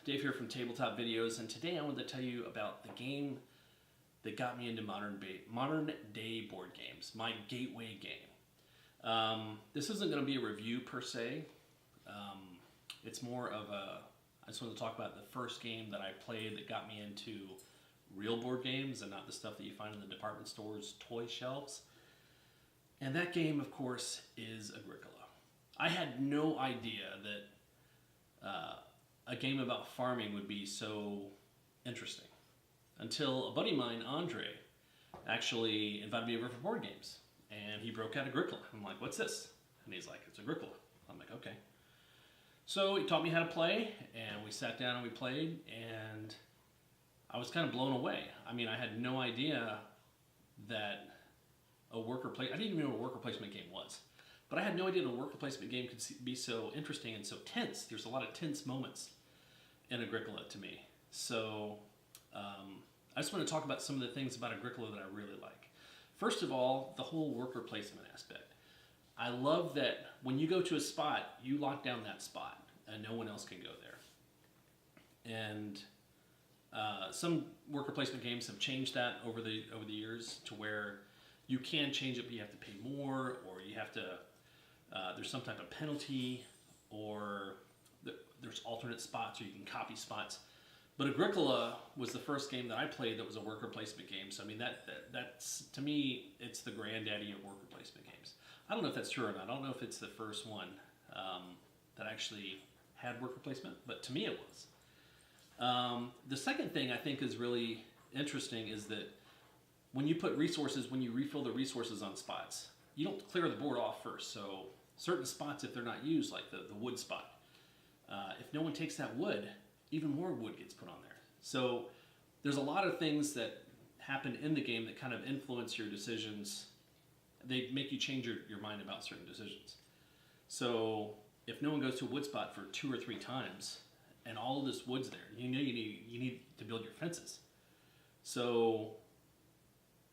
Dave here from Tabletop Videos, and today I wanted to tell you about the game that got me into modern day board games, my gateway game. This isn't going to be a review per se. It's more of I just want to talk about the first game that I played that got me into real board games and not the stuff that you find in the department stores' toy shelves. And that game, of course, is Agricola. I had no idea that a game about farming would be so interesting until a buddy of mine, Andre, actually invited me over for board games. And he broke out Agricola. I'm like, what's this? And he's like, it's Agricola. I'm like, okay. So he taught me how to play, and we sat down and we played, and I was kind of blown away. I mean, I had no idea that I didn't even know what a worker placement game was. But I had no idea that a worker placement game could be so interesting and so tense. There's a lot of tense moments in Agricola to me. So I just want to talk about some of the things about Agricola that I really like. First of all, the whole worker placement aspect. I love that when you go to a spot, you lock down that spot and no one else can go there. And some worker placement games have changed that over the years to where you can change it, but you have to pay more, or you have to there's some type of penalty, or there's alternate spots, or you can copy spots. But Agricola was the first game that I played that was a worker placement game. So I mean, that's to me, it's the granddaddy of worker placement games. I don't know if that's true or not. I don't know if it's the first one that actually had worker placement, but to me it was. The second thing I think is really interesting is that when you put resources, when you refill the resources on spots, you don't clear the board off first. So certain spots, if they're not used, like the wood spot, if no one takes that wood, even more wood gets put on there. So there's a lot of things that happen in the game that kind of influence your decisions. They make you change your mind about certain decisions. So if no one goes to a wood spot for 2 or 3 times and all of this wood's there, you know you need to build your fences. So,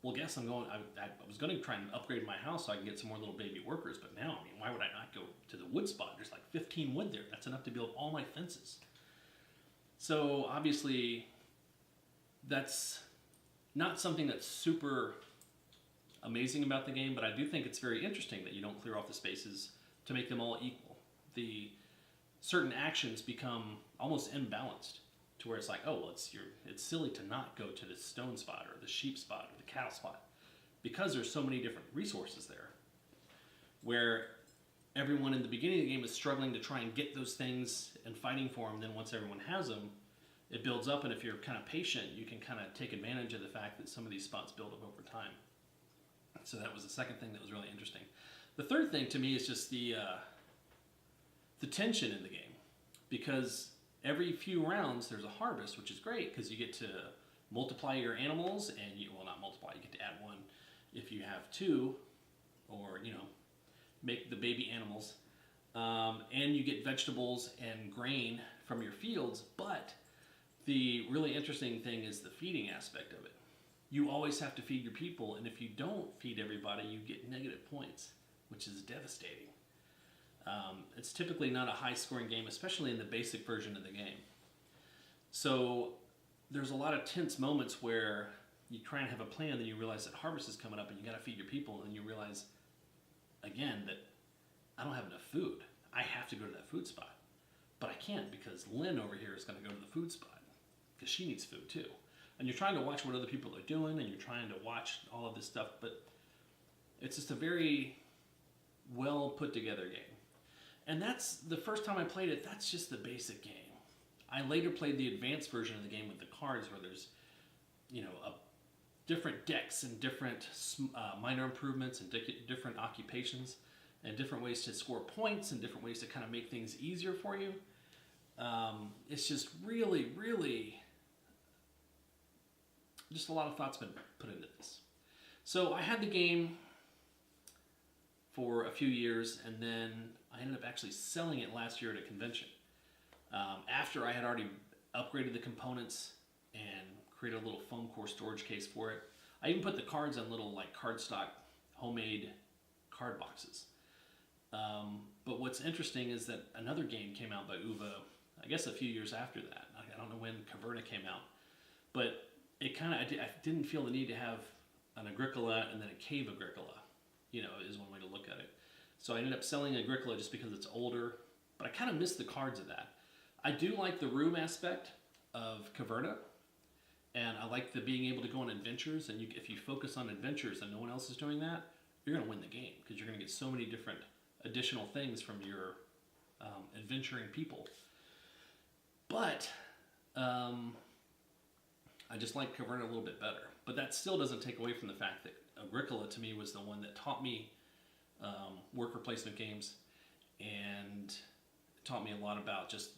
well, guess I was going to try and upgrade my house so I can get some more little baby workers, but now, I mean, why would I not go to the wood spot? There's like 15 wood there. That's enough to build all my fences. So obviously, that's not something that's super amazing about the game, but I do think it's very interesting that you don't clear off the spaces to make them all equal. The certain actions become almost imbalanced to where it's like, oh, well, it's silly to not go to the stone spot or the sheep spot or the cattle spot because there's so many different resources there, where everyone in the beginning of the game is struggling to try and get those things and fighting for them. Then once everyone has them, it builds up, and if you're kind of patient, you can kind of take advantage of the fact that some of these spots build up over time. So that was the second thing that was really interesting. The third thing to me is just the tension in the game, because every few rounds there's a harvest, which is great because you get to multiply your animals, and not multiply, you get to add 1 if you have 2, or make the baby animals, and you get vegetables and grain from your fields. But the really interesting thing is the feeding aspect of it. You always have to feed your people, and if you don't feed everybody, you get negative points, which is devastating. It's typically not a high-scoring game, especially in the basic version of the game. So there's a lot of tense moments where you try and have a plan, then you realize that harvest is coming up and you got to feed your people, and you realize again that I don't have enough food. I have to go to that food spot, but I can't because Lynn over here is going to go to the food spot because she needs food too. And you're trying to watch what other people are doing, and you're trying to watch all of this stuff, but it's just a very well put together game. And that's the first time I played it. That's just the basic game. I later played the advanced version of the game with the cards, where there's different decks and different minor improvements and different occupations and different ways to score points and different ways to kind of make things easier for you. It's just really, really, just a lot of thought's been put into this. So I had the game for a few years, and then I ended up actually selling it last year at a convention. After I had already upgraded the components and created a little foam core storage case for it. I even put the cards on little cardstock homemade card boxes. But what's interesting is that another game came out by Uva, I guess a few years after that. I don't know when Caverna came out, but it kind of, I didn't feel the need to have an Agricola and then a Cave Agricola, you know, is one way to look at it. So I ended up selling Agricola just because it's older, but I kind of missed the cards of that. I do like the room aspect of Caverna, and I like the being able to go on adventures, and if you focus on adventures and no one else is doing that, you're going to win the game, because you're going to get so many different additional things from your adventuring people. But I just like Caverna a little bit better. But that still doesn't take away from the fact that Agricola, to me, was the one that taught me worker placement games, and taught me a lot about just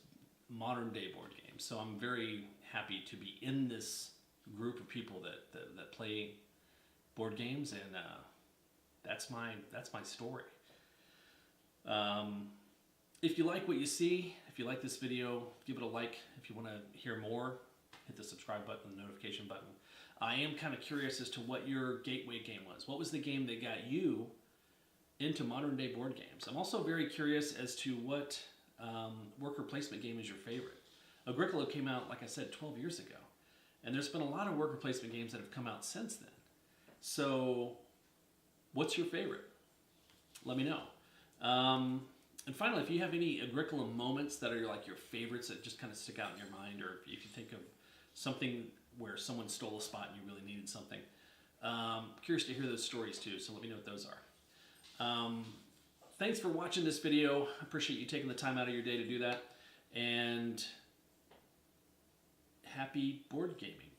modern day board games. So I'm very happy to be in this group of people that play board games, and that's my story. If you like what you see, if you like this video, give it a like. If you want to hear more, hit the subscribe button, the notification button. I am kind of curious as to what your gateway game was. What was the game that got you into modern day board games? I'm also very curious as to what worker placement game is your favorite. Agricola came out, like I said, 12 years ago. And there's been a lot of worker placement games that have come out since then. So what's your favorite? Let me know. And finally, if you have any Agricola moments that are like your favorites that just kind of stick out in your mind, or if you think of something where someone stole a spot and you really needed something, curious to hear those stories too, so let me know what those are. Thanks for watching this video. I appreciate you taking the time out of your day to do that, and happy board gaming.